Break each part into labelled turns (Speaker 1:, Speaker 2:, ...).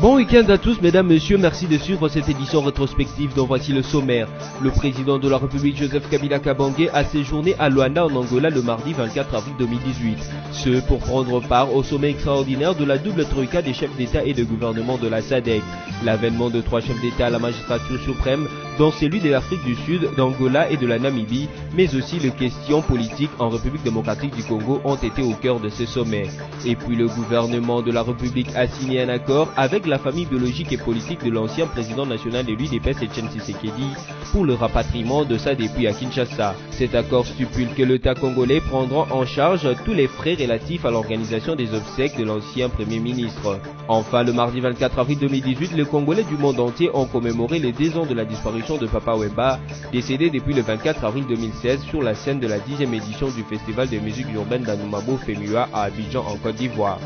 Speaker 1: Bon week-end à tous, mesdames, messieurs, merci de suivre cette édition rétrospective dont voici le sommaire. Le président de la République Joseph Kabila Kabange a séjourné à Luanda en Angola le mardi 24 avril 2018. Ce pour prendre part au sommet extraordinaire de la double troïka des chefs d'État et de gouvernement de la SADC. L'avènement de 3 chefs d'État à la magistrature suprême, dont celui de l'Afrique du Sud, d'Angola et de la Namibie, mais aussi les questions politiques en République démocratique du Congo ont été au cœur de ce sommet. Et puis le gouvernement de la République a signé un accord avec la famille biologique et politique de l'ancien président national de l'UDPS Etienne Tshisekedi pour le rapatriement de sa dépouille à Kinshasa. Cet accord stipule que l'État congolais prendra en charge tous les frais relatifs à l'organisation des obsèques de l'ancien Premier ministre. Enfin, le mardi 24 avril 2018, les Congolais du monde entier ont commémoré les 10 ans de la disparition de Papa Wemba, décédé depuis le 24 avril 2016 sur la scène de la 10e édition du Festival de musique urbaine d'Anoumabo Femua à Abidjan en Côte d'Ivoire.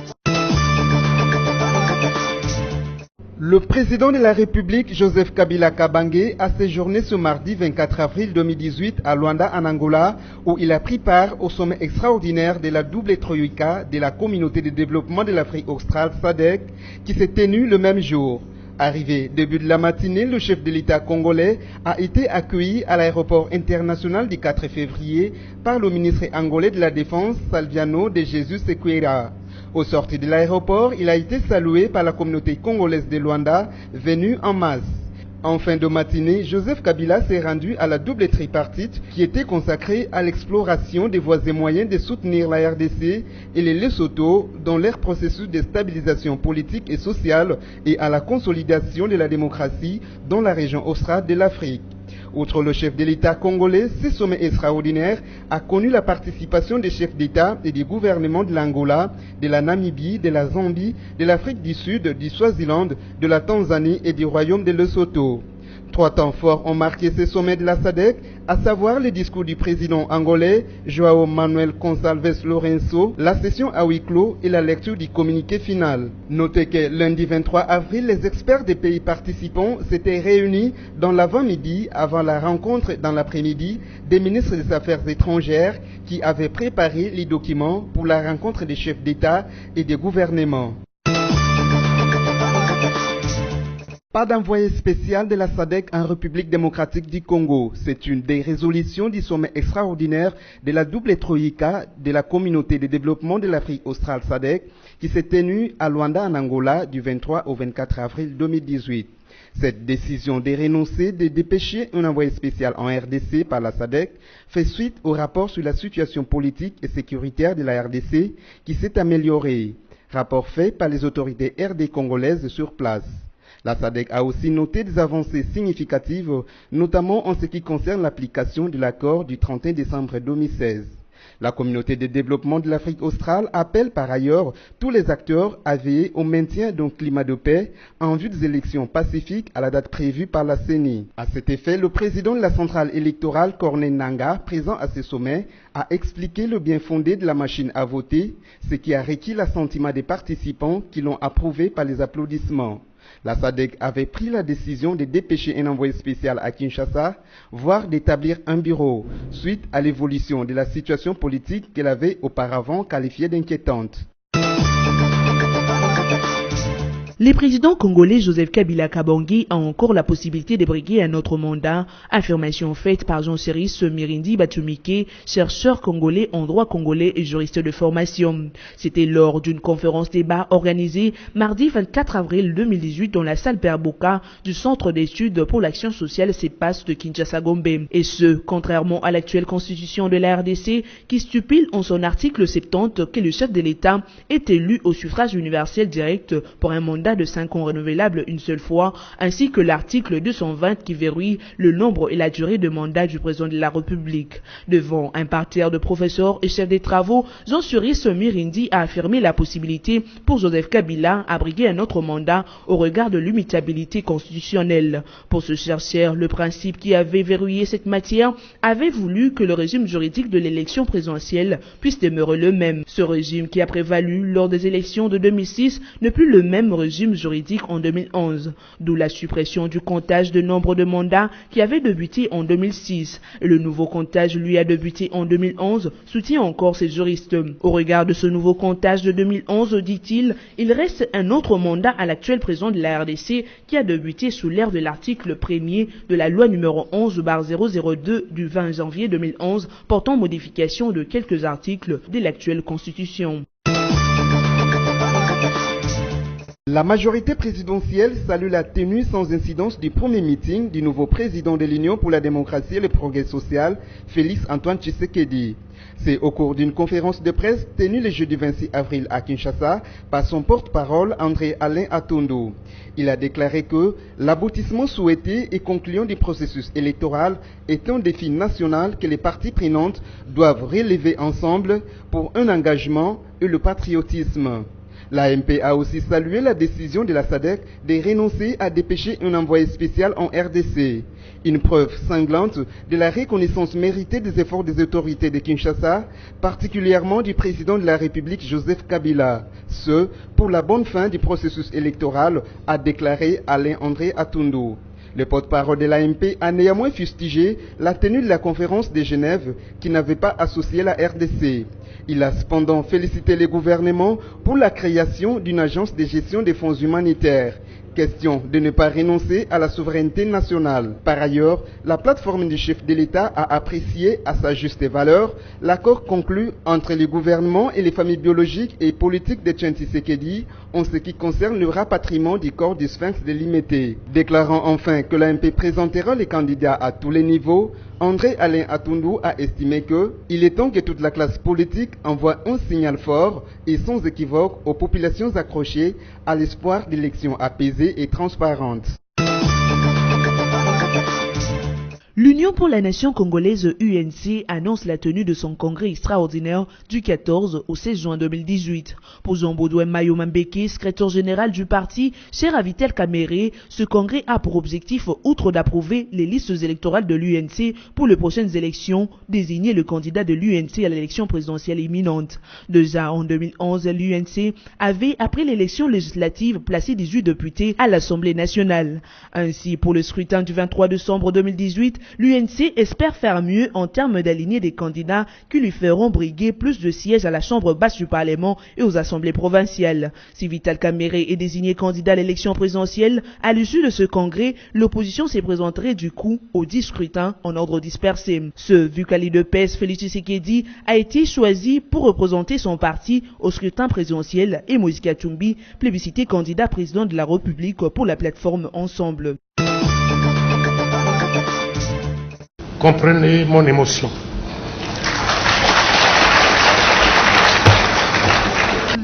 Speaker 2: Le président de la République, Joseph Kabila Kabange, a séjourné ce mardi 24 avril 2018 à Luanda, en Angola, où il a pris part au sommet extraordinaire de la double troïka de la communauté de développement de l'Afrique australe SADC, qui s'est tenu le même jour. Arrivé début de la matinée, le chef de l'État congolais a été accueilli à l'aéroport international du 4 février par le ministre angolais de la Défense, Salviano de Jesus Sequeira. Au sortir de l'aéroport, il a été salué par la communauté congolaise de Luanda, venue en masse. En fin de matinée, Joseph Kabila s'est rendu à la double tripartite qui était consacrée à l'exploration des voies et moyens de soutenir la RDC et les Lesotho dans leur processus de stabilisation politique et sociale et à la consolidation de la démocratie dans la région australe de l'Afrique. Outre le chef de l'État congolais, ce sommet extraordinaire a connu la participation des chefs d'État et des gouvernements de l'Angola, de la Namibie, de la Zambie, de l'Afrique du Sud, du Swaziland, de la Tanzanie et du Royaume de Lesotho. 3 temps forts ont marqué ce sommet de la SADC, à savoir le discours du président angolais João Manuel Gonçalves Lourenço, la session à huis clos et la lecture du communiqué final. Notez que lundi 23 avril, les experts des pays participants s'étaient réunis dans l'avant-midi avant la rencontre dans l'après-midi des ministres des Affaires étrangères qui avaient préparé les documents pour la rencontre des chefs d'État et des gouvernements. Pas d'envoyé spécial de la SADC en République démocratique du Congo. C'est une des résolutions du sommet extraordinaire de la double troïka de la communauté de développement de l'Afrique australe SADC qui s'est tenue à Luanda en Angola du 23 au 24 avril 2018. Cette décision de renoncer de dépêcher un envoyé spécial en RDC par la SADC fait suite au rapport sur la situation politique et sécuritaire de la RDC qui s'est amélioré. Rapport fait par les autorités RD congolaises sur place. La SADC a aussi noté des avancées significatives, notamment en ce qui concerne l'application de l'accord du 31 décembre 2016. La communauté de développement de l'Afrique australe appelle par ailleurs tous les acteurs à veiller au maintien d'un climat de paix en vue des élections pacifiques à la date prévue par la CENI. À cet effet, le président de la centrale électorale, Corneille Nangaa, présent à ce sommet, a expliqué le bien fondé de la machine à voter, ce qui a requis l'assentiment des participants qui l'ont approuvé par les applaudissements. La SADC avait pris la décision de dépêcher un envoyé spécial à Kinshasa, voire d'établir un bureau, suite à l'évolution de la situation politique qu'elle avait auparavant qualifiée d'inquiétante.
Speaker 3: Le président congolais Joseph Kabila Kabange a encore la possibilité de briguer un autre mandat, affirmation faite par Jean-Cyrus Mirindi Batumike, chercheur congolais en droit congolais et juriste de formation. C'était lors d'une conférence débat organisée mardi 24 avril 2018 dans la salle Perboka du Centre d'études pour l'action sociale CEPAS de Kinshasa-Gombe. Et ce, contrairement à l'actuelle constitution de la RDC qui stipule en son article 70 que le chef de l'État est élu au suffrage universel direct pour un mandat de 5 ans renouvelable une seule fois, ainsi que l'article 220 qui verrouille le nombre et la durée de mandat du président de la République. Devant un parterre de professeurs et chefs des travaux, Jean-Cyrus Mirindi a affirmé la possibilité pour Joseph Kabila à briguer un autre mandat au regard de l'immutabilité constitutionnelle. Pour ce chercheur, le principe qui avait verrouillé cette matière avait voulu que le régime juridique de l'élection présidentielle puisse demeurer le même. Ce régime qui a prévalu lors des élections de 2006 n'est plus le même régime régime juridique en 2011, d'où la suppression du comptage de nombre de mandats qui avait débuté en 2006. Et le nouveau comptage lui a débuté en 2011, soutient encore ses juristes. Au regard de ce nouveau comptage de 2011, dit-il, il reste un autre mandat à l'actuel président de la RDC qui a débuté sous l'ère de l'article 1er de la loi numéro 11/002 du 20 janvier 2011 portant modification de quelques articles de l'actuelle constitution.
Speaker 2: La majorité présidentielle salue la tenue sans incidence du premier meeting du nouveau président de l'Union pour la démocratie et le progrès social, Félix Antoine Tshisekedi. C'est au cours d'une conférence de presse tenue le jeudi 26 avril à Kinshasa par son porte-parole André Alain Atondo. Il a déclaré que l'aboutissement souhaité et concluant du processus électoral est un défi national que les parties prenantes doivent relever ensemble pour un engagement et le patriotisme. L'AMP a aussi salué la décision de la SADC de renoncer à dépêcher un envoyé spécial en RDC. Une preuve cinglante de la reconnaissance méritée des efforts des autorités de Kinshasa, particulièrement du président de la République Joseph Kabila. Ce, pour la bonne fin du processus électoral, a déclaré Alain André Atondo. Le porte-parole de l'AMP a néanmoins fustigé la tenue de la conférence de Genève qui n'avait pas associé la RDC. Il a cependant félicité le gouvernement pour la création d'une agence de gestion des fonds humanitaires. Question de ne pas renoncer à la souveraineté nationale. Par ailleurs, la plateforme du chef de l'État a apprécié à sa juste valeur l'accord conclu entre le gouvernement et les familles biologiques et politiques de Tshisekedi en ce qui concerne le rapatriement du corps du Sphinx de Limete. Déclarant enfin que l'AMP présentera les candidats à tous les niveaux, André Alain Atondo a estimé qu'il est temps que toute la classe politique envoie un signal fort et sans équivoque aux populations accrochées à l'espoir d'élections apaisées et transparentes.
Speaker 3: L'Union pour la nation congolaise UNC annonce la tenue de son congrès extraordinaire du 14 au 16 juin 2018. Pour Jean-Baudouin Mayo-Mambeke, secrétaire général du parti, cher à Vital Kamere, ce congrès a pour objectif, outre d'approuver les listes électorales de l'UNC pour les prochaines élections, désigner le candidat de l'UNC à l'élection présidentielle imminente. Déjà en 2011, l'UNC avait, après l'élection législative, placé 18 députés à l'Assemblée nationale. Ainsi, pour le scrutin du 23 décembre 2018, l'UNC espère faire mieux en termes d'aligner des candidats qui lui feront briguer plus de sièges à la Chambre basse du Parlement et aux assemblées provinciales. Si Vital Kamere est désigné candidat à l'élection présidentielle, à l'issue de ce congrès, l'opposition se présenterait du coup aux 10 scrutins en ordre dispersé. Ce Vukali de PES, Félix Tshisekedi, a été choisi pour représenter son parti au scrutin présidentiel et Moïse Katumbi, plébiscité candidat président de la République pour la plateforme Ensemble.
Speaker 4: Comprenez mon émotion.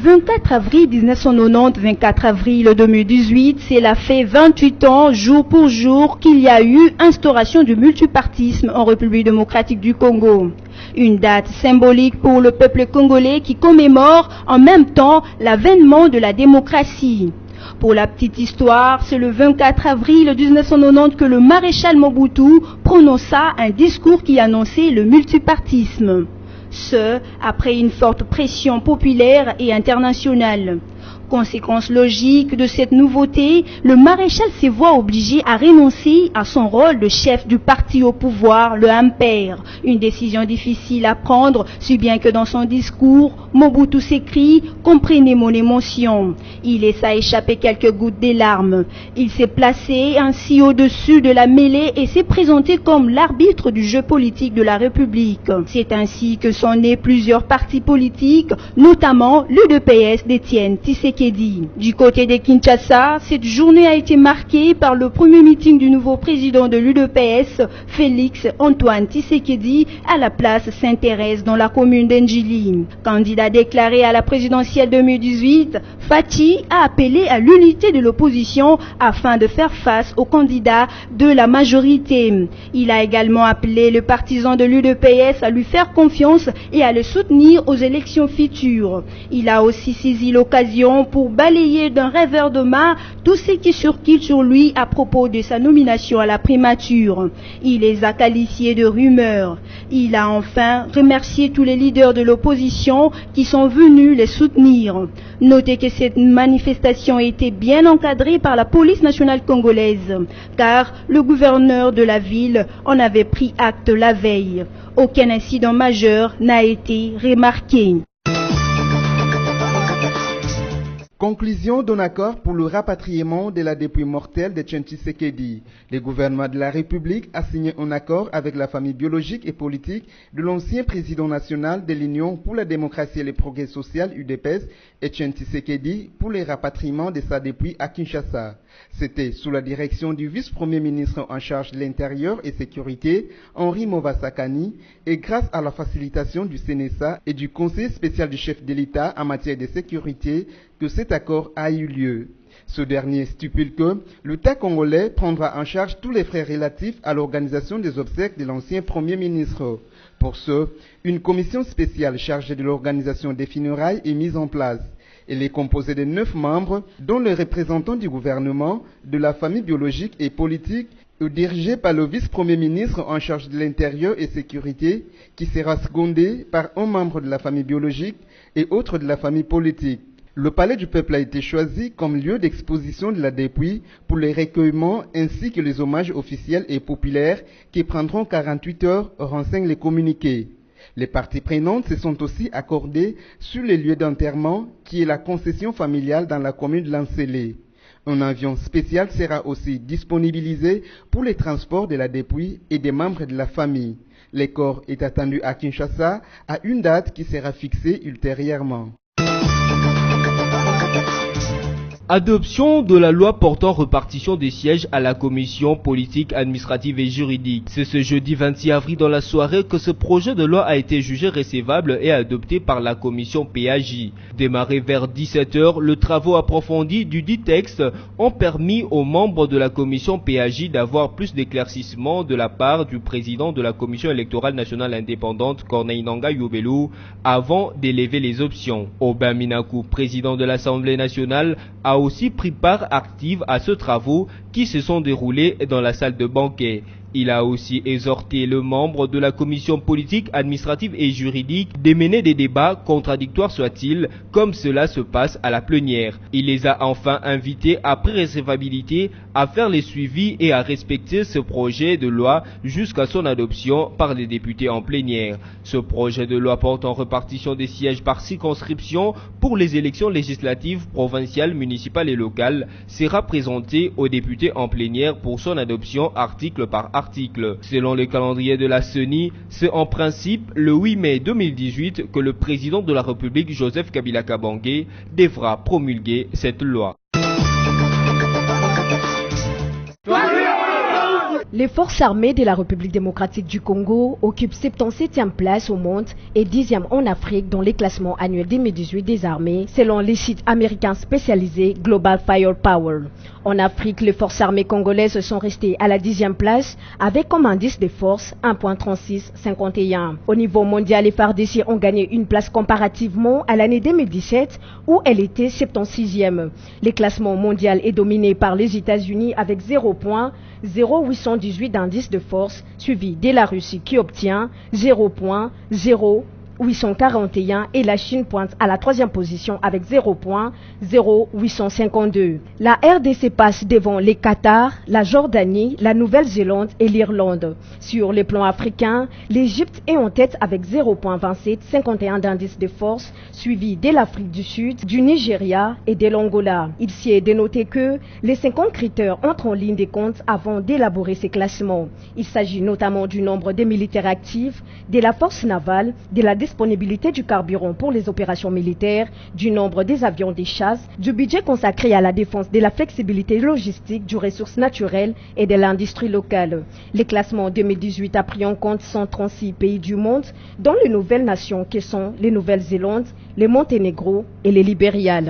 Speaker 5: 24 avril 1990, 24 avril 2018, cela fait 28 ans, jour pour jour, qu'il y a eu instauration du multipartisme en République démocratique du Congo. Une date symbolique pour le peuple congolais qui commémore en même temps l'avènement de la démocratie. Pour la petite histoire, c'est le 24 avril 1990 que le maréchal Mobutu prononça un discours qui annonçait le multipartisme. Ce, après une forte pression populaire et internationale. Conséquence logique de cette nouveauté, le maréchal se voit obligé à renoncer à son rôle de chef du parti au pouvoir, le MPR. Une décision difficile à prendre, si bien que dans son discours, Mobutu s'écrie « Comprenez mon émotion ». Il laissa échapper quelques gouttes des larmes. Il s'est placé ainsi au-dessus de la mêlée et s'est présenté comme l'arbitre du jeu politique de la République. C'est ainsi que sont nés plusieurs partis politiques, notamment l'UDPS d'Étienne Tshisekedi. Du côté de Kinshasa, cette journée a été marquée par le premier meeting du nouveau président de l'UDPS, Félix Antoine Tshisekedi, à la place Sainte-Thérèse dans la commune d'Endjili. Candidat déclaré à la présidentielle 2018, Fati a appelé à l'unité de l'opposition afin de faire face aux candidats de la majorité. Il a également appelé le partisan de l'UDPS à lui faire confiance et à le soutenir aux élections futures. Il a aussi saisi l'occasion pour balayer d'un revers de main tout ce qui circule sur lui à propos de sa nomination à la primature. Il les a qualifiés de rumeurs. Il a enfin remercié tous les leaders de l'opposition qui sont venus les soutenir. Notez que cette manifestation a été bien encadrée par la police nationale congolaise, car le gouverneur de la ville en avait pris acte la veille. Aucun incident majeur n'a été remarqué.
Speaker 2: Conclusion d'un accord pour le rapatriement de la dépouille mortelle de Etienne Tshisekedi. Le gouvernement de la République a signé un accord avec la famille biologique et politique de l'ancien président national de l'Union pour la démocratie et le progrès social UDPS, Etienne Tshisekedi, pour le rapatriement de sa dépouille à Kinshasa. C'était sous la direction du vice-premier ministre en charge de l'Intérieur et Sécurité, Henri Movasakani, et grâce à la facilitation du CNSA et du Conseil spécial du chef de l'État en matière de sécurité que cet accord a eu lieu. Ce dernier stipule que l'État congolais prendra en charge tous les frais relatifs à l'organisation des obsèques de l'ancien Premier ministre. Pour ce, une commission spéciale chargée de l'organisation des funérailles est mise en place. Elle est composée de 9 membres, dont les représentants du gouvernement, de la famille biologique et politique, dirigée par le vice-premier ministre en charge de l'intérieur et sécurité, qui sera secondé par un membre de la famille biologique et autre de la famille politique. Le palais du peuple a été choisi comme lieu d'exposition de la dépouille pour les recueillements ainsi que les hommages officiels et populaires qui prendront 48 heures, renseignent les communiqués. Les parties prenantes se sont aussi accordées sur les lieux d'enterrement qui est la concession familiale dans la commune de Lancélé. Un avion spécial sera aussi disponibilisé pour les transports de la dépouille et des membres de la famille. Le corps est attendu à Kinshasa à une date qui sera fixée ultérieurement.
Speaker 1: Adoption de la loi portant répartition des sièges à la commission politique, administrative et juridique. C'est ce jeudi 26 avril dans la soirée que ce projet de loi a été jugé recevable et adopté par la commission PAJ. Démarré vers 17h, le travaux approfondis du dit texte ont permis aux membres de la commission PAJ d'avoir plus d'éclaircissements de la part du président de la commission électorale nationale indépendante, Corneille Nangaa Yobelo, avant d'élever les options. Aubin Minakou, président de l'Assemblée nationale, a aussi pris part active à ce travaux qui se sont déroulés dans la salle de banquet. Il a aussi exhorté le membre de la commission politique, administrative et juridique de mener des débats, contradictoires soient-ils, comme cela se passe à la plénière. Il les a enfin invités, après recevabilité, à faire les suivis et à respecter ce projet de loi jusqu'à son adoption par les députés en plénière. Ce projet de loi porte en répartition des sièges par circonscription pour les élections législatives, provinciales, municipales et locales sera présenté aux députés en plénière pour son adoption article par article. Selon le calendrier de la CENI, c'est en principe le 8 mai 2018 que le président de la République, Joseph Kabila Kabange, devra promulguer cette loi.
Speaker 4: Les forces armées de la République démocratique du Congo occupent 77e place au monde et 10e en Afrique dans les classements annuels 2018 des armées, selon les sites américains spécialisés Global Firepower. En Afrique, les forces armées congolaises sont restées à la 10e place avec comme indice de force 1.3651. Au niveau mondial, les FARDC ont gagné une place comparativement à l'année 2017 où elle était 76e. Le classement mondial est dominé par les États-Unis avec 0.0818 d'indice de force, suivi de la Russie qui obtient 0.0841 et la Chine pointe à la 3e position avec 0.0852. La RDC passe devant les Qatar, la Jordanie, la Nouvelle-Zélande et l'Irlande. Sur le plan africain, l'Égypte est en tête avec 0.2751 d'indice de force, suivi de l'Afrique du Sud, du Nigeria et de l'Angola. Il s'y est dénoté que les 50 critères entrent en ligne de compte avant d'élaborer ces classements. Il s'agit notamment du nombre de militaires actifs, de la force navale, de la disponibilité du carburant pour les opérations militaires, du nombre des avions de chasse, du budget consacré à la défense, de la flexibilité logistique, du ressources naturelles et de l'industrie locale. Le classement 2018 a pris en compte 136 pays du monde, dont les nouvelles nations qui sont les Nouvelle-Zélande, les Monténégro et les Libéria.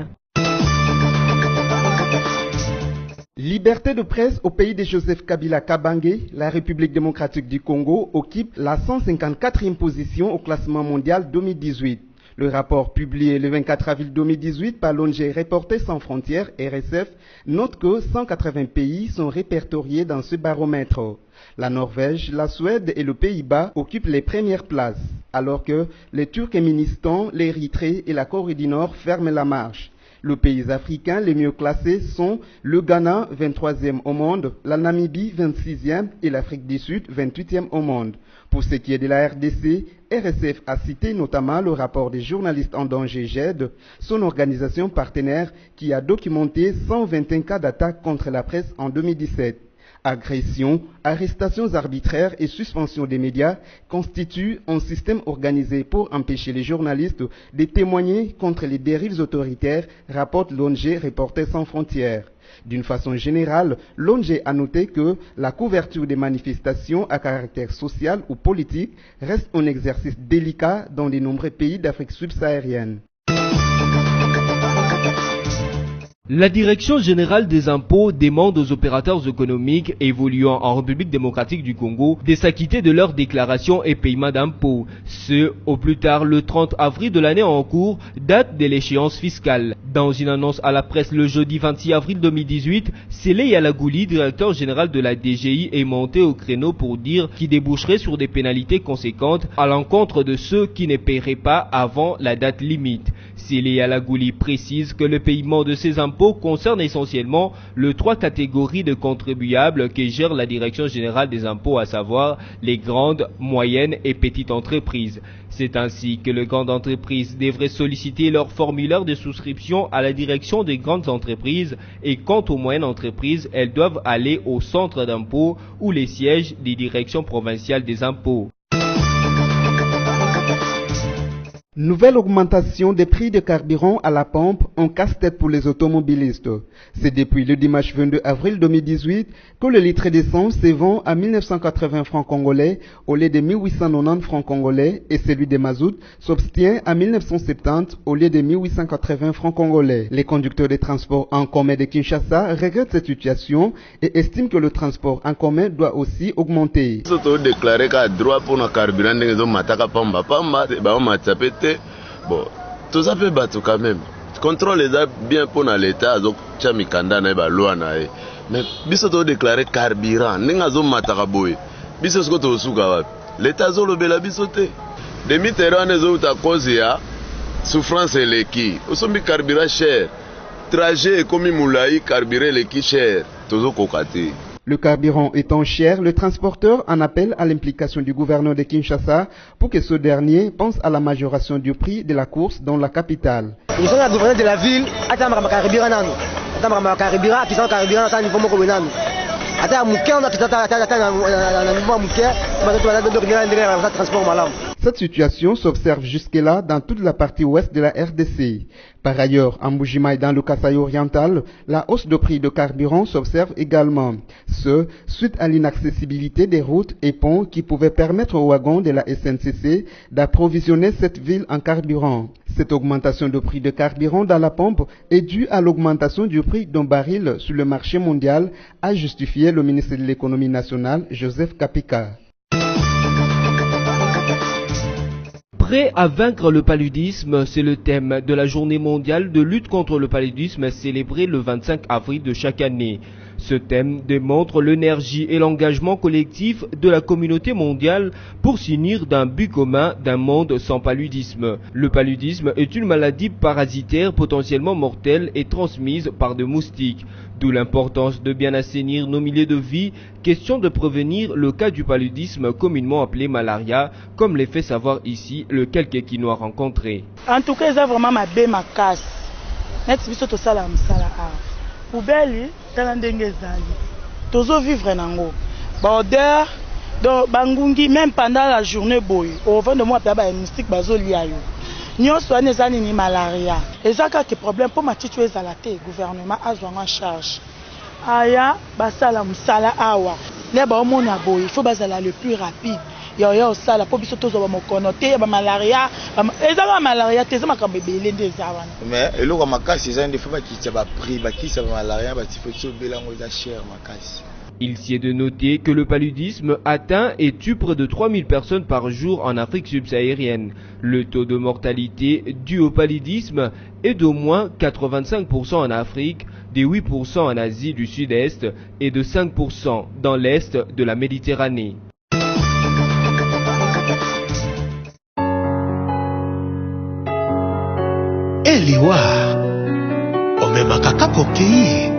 Speaker 2: Liberté de presse au pays de Joseph Kabila Kabange, la République démocratique du Congo occupe la 154e position au classement mondial 2018. Le rapport publié le 24 avril 2018 par l'ONG Reporters sans frontières, RSF, note que 180 pays sont répertoriés dans ce baromètre. La Norvège, la Suède et le Pays-Bas occupent les premières places, alors que les Turkménistan, l'Érythrée et la Corée du Nord ferment la marche. Les pays africains les mieux classés sont le Ghana, 23e au monde, la Namibie, 26e et l'Afrique du Sud, 28e au monde. Pour ce qui est de la RDC, RSF a cité notamment le rapport des journalistes en danger GED, son organisation partenaire qui a documenté 121 cas d'attaque contre la presse en 2017. Agressions, arrestations arbitraires et suspension des médias constituent un système organisé pour empêcher les journalistes de témoigner contre les dérives autoritaires, rapporte l'ONG Reporters sans frontières. D'une façon générale, l'ONG a noté que la couverture des manifestations à caractère social ou politique reste un exercice délicat dans de nombreux pays d'Afrique subsaharienne.
Speaker 1: La Direction générale des impôts demande aux opérateurs économiques évoluant en République démocratique du Congo de s'acquitter de leurs déclarations et paiements d'impôts. Ce, au plus tard le 30 avril de l'année en cours, date de l'échéance fiscale. Dans une annonce à la presse le jeudi 26 avril 2018, Sélé Yalagouli, directeur général de la DGI, est monté au créneau pour dire qu'il déboucherait sur des pénalités conséquentes à l'encontre de ceux qui ne paieraient pas avant la date limite. Sélé Yalagouli précise que le paiement de ces impôts concerne essentiellement les trois catégories de contribuables que gère la Direction générale des impôts, à savoir les grandes, moyennes et petites entreprises. C'est ainsi que les grandes entreprises devraient solliciter leur formulaire de souscription à la direction des grandes entreprises et quant aux moyennes entreprises, elles doivent aller au centre d'impôts ou les sièges des directions provinciales des impôts.
Speaker 2: Nouvelle augmentation des prix de carburant à la pompe, un casse-tête pour les automobilistes. C'est depuis le dimanche 22 avril 2018 que le litre d'essence se vend à 1980 francs congolais au lieu de 1890 francs congolais et celui de mazout s'obtient à 1970 au lieu de 1880 francs congolais. Les conducteurs des transports en commun de Kinshasa regrettent cette situation et estiment que le transport en commun doit aussi augmenter.
Speaker 6: Bon, tout ça peut battre quand même. Contrôle les a bien pour l'État, donc Chamikanda na ba loi na e. Mais biso to déclarer carburant, ninga zo mataka boy. Biso sko to suka wapi. L'État zo lobela biso te. Demi terrain zo ta cause ya souffrance leki. Osombi carburant cher. Trajet comme moulai carburant leki cher. Tozo kokati.
Speaker 2: Le carburant étant cher, le transporteur en appelle à l'implication du gouverneur de Kinshasa pour que ce dernier pense à la majoration du prix de la course dans la capitale.
Speaker 7: Nous sommes le gouverneur de la ville,
Speaker 2: Cette situation s'observe jusque-là dans toute la partie ouest de la RDC. Par ailleurs, en Mbujimaï dans le Kasaï oriental, la hausse de prix de carburant s'observe également. Ce, suite à l'inaccessibilité des routes et ponts qui pouvaient permettre aux wagons de la SNCC d'approvisionner cette ville en carburant. Cette augmentation de prix de carburant dans la pompe est due à l'augmentation du prix d'un baril sur le marché mondial, a justifié le ministre de l'économie nationale, Joseph Kapika.
Speaker 1: Prêt à vaincre le paludisme, c'est le thème de la journée mondiale de lutte contre le paludisme célébrée le 25 avril de chaque année. Ce thème démontre l'énergie et l'engagement collectif de la communauté mondiale pour s'unir d'un but commun d'un monde sans paludisme. Le paludisme est une maladie parasitaire potentiellement mortelle et transmise par des moustiques. D'où l'importance de bien assainir nos milieux de vie, question de prévenir le cas du paludisme communément appelé malaria, comme les fait savoir ici le quelques qui nous a rencontré.
Speaker 8: En tout cas, c'est vraiment ma belle ma casse. Next biso to sala msala a. Poubelle, tala ndenge ezali. Tozo vivre nango. Ba odeur do bangungi même pendant la journée boy. Au vent de moi pa ba mystique bazo lia yo. Nyonso ane ezali ni malaria. Ezaka ke problème pour ma titu ezala te gouvernement azwa en charge. Aya basala msala awa. Ne ba omona boy, il faut basala le plus rapide. Yo sala po biso tozo ba mokono te ba malaria. Ezala malaria te zama ka bebele nde ezawana.
Speaker 9: Mais eloko makasi ezali nde faut ba kitsa ba prix ba kitsa ba malaria ba tifo belango za cher makasi.
Speaker 1: Il s'y est de noter que le paludisme atteint et tue près de 3000 personnes par jour en Afrique subsaharienne. Le taux de mortalité dû au paludisme est d'au moins 85% en Afrique, de 8% en Asie du Sud-Est et de 5% dans l'Est de la Méditerranée.
Speaker 7: Eliwa, omemaka kokei,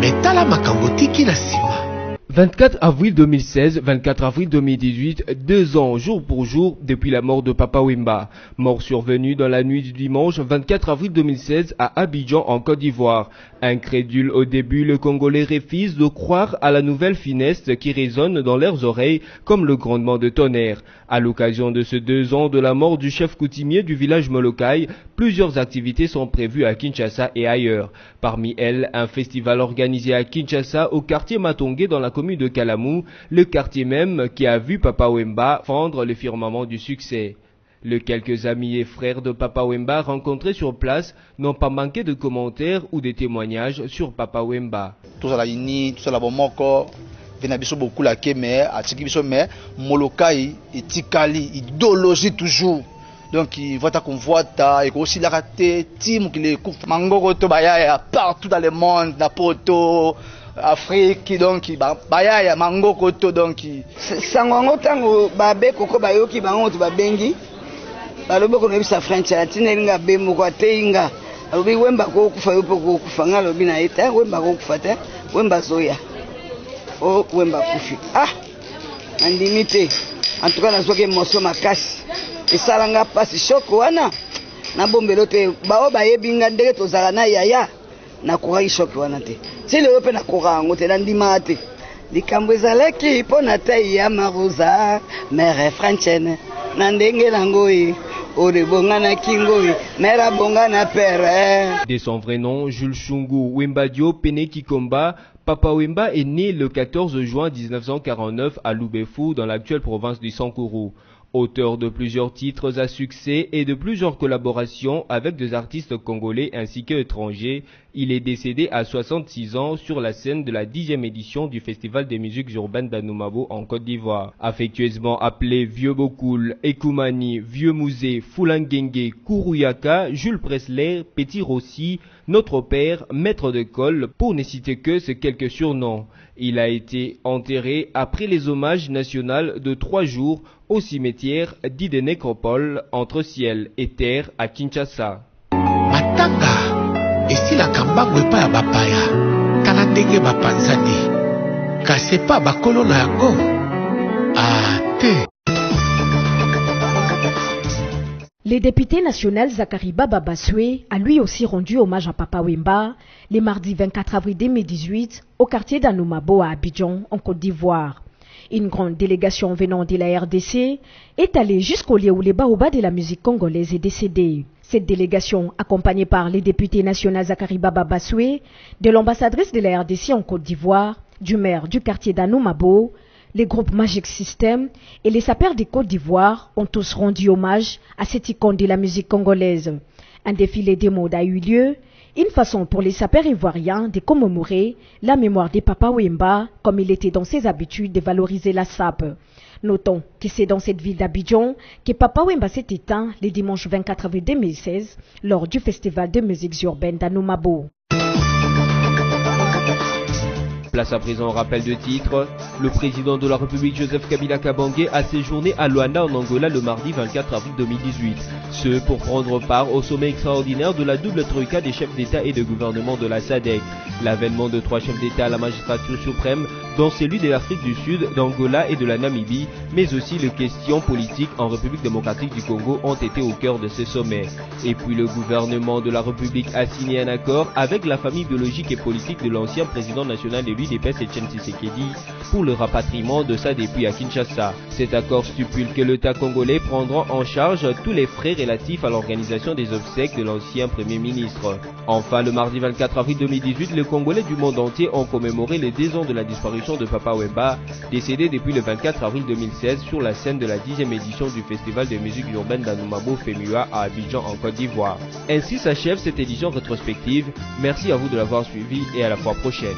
Speaker 7: metala makambotiki na sima.
Speaker 1: 24 avril 2016, 24 avril 2018, 2 ans jour pour jour depuis la mort de Papa Wemba. Mort survenue dans la nuit du dimanche 24 avril 2016 à Abidjan en Côte d'Ivoire. Incrédule au début, le Congolais refuse de croire à la nouvelle finesse qui résonne dans leurs oreilles comme le grondement de tonnerre. À l'occasion de ces 2 ans de la mort du chef coutumier du village Molokai, plusieurs activités sont prévues à Kinshasa et ailleurs. Parmi elles, un festival organisé à Kinshasa au quartier Matongé dans la commune de Kalamou, le quartier même qui a vu Papa Wemba fendre le firmament du succès. Les quelques amis et frères de Papa Wemba rencontrés sur place n'ont pas manqué de commentaires ou de témoignages sur Papa Wemba.
Speaker 9: Tout ça la ini, tout ça la bomoko, venabiso beaucoup la keme, atikibiso mais Molokai et Tikali, idéologie toujours. Donc il voit ta convoita et aussi la raté, Tim qui les coupe mangoko to baya partout dans le monde, na poto Afrique donc baya mangoko to donc
Speaker 10: sango tango babe koko bayoki bango to babengi balobi ko nebisa French atina linga be moko teinga alobi Wemba ko kufa yopo ko kufa ngalobi na eta Wemba ko kufa te Wemba zoya o Wemba kufi andimite en tout cas na soke moso makasi esalanga pasi shoko wana na bombelo te bao bayebinga ndenge tozala na yaya na korai shoko wana te si lelo pe na korango te ndima te likambo ezalaki mpo na tai ya marosa mere franchene na ndenge nango
Speaker 1: de son vrai nom, Jules Chungu Wembadio Pene Kikomba, Papa Wemba est né le 14 juin 1949 à Lubefou, dans l'actuelle province du Sankuru. Auteur de plusieurs titres à succès et de plusieurs collaborations avec des artistes congolais ainsi qu'étrangers, il est décédé à 66 ans sur la scène de la 10e édition du Festival des musiques urbaines d'Anoumabo en Côte d'Ivoire. Affectueusement appelé Vieux Bokoul, Ekumani, Vieux Mouzé, Foulangenge, Kourouyaka, Jules Presley, Petit Rossi, Notre Père, Maître d'école, pour ne citer que ces quelques surnoms. Il a été enterré après les hommages nationaux de 3 jours au cimetière dit de Nécropole entre ciel et terre à Kinshasa.
Speaker 7: Matanga, esi la kambango epa ya bapaya, tala ndenge bapanzani, kasepa bakolo na yango, te.
Speaker 4: Le député national Zakari Baba Bassoué a lui aussi rendu hommage à Papa Wemba le mardi 24 avril 2018 au quartier d'Anoumabo à Abidjan, en Côte d'Ivoire. Une grande délégation venant de la RDC est allée jusqu'au lieu où les baobas de la musique congolaise est décédé. Cette délégation, accompagnée par les députés nationaux Zakari Baba Bassoué, de l'ambassadrice de la RDC en Côte d'Ivoire, du maire du quartier d'Anoumabo, les groupes Magic System et les sapeurs des Côte d'Ivoire ont tous rendu hommage à cette icône de la musique congolaise. Un défilé des modes a eu lieu, une façon pour les sapeurs ivoiriens de commémorer la mémoire de Papa Wemba comme il était dans ses habitudes de valoriser la sape. Notons que c'est dans cette ville d'Abidjan que Papa Wemba s'est éteint le dimanche 24 avril 2016 lors du festival de musique urbaine d'Anoumabo.
Speaker 1: Place à présent au rappel de titre. Le président de la République Joseph Kabila Kabange a séjourné à Luanda en Angola le mardi 24 avril 2018. Ce pour prendre part au sommet extraordinaire de la double troïka des chefs d'État et de gouvernement de la SADC. L'avènement de 3 chefs d'État à la magistrature suprême, dont celui de l'Afrique du Sud, d'Angola et de la Namibie, mais aussi les questions politiques en République démocratique du Congo ont été au cœur de ce sommet. Et puis le gouvernement de la République a signé un accord avec la famille biologique et politique de l'ancien président national élu d'Épès Etienne Tshisekedi pour le rapatriement de sa dépouille à Kinshasa. Cet accord stipule que l'État congolais prendra en charge tous les frais relatifs à l'organisation des obsèques de l'ancien Premier ministre. Enfin, le mardi 24 avril 2018, les Congolais du monde entier ont commémoré les 10 ans de la disparition de Papa Wemba, décédé depuis le 24 avril 2016 sur la scène de la 10e édition du Festival de musique urbaine d'Anoumabo Femua à Abidjan en Côte d'Ivoire. Ainsi s'achève cette édition rétrospective. Merci à vous de l'avoir suivi et à la fois prochaine.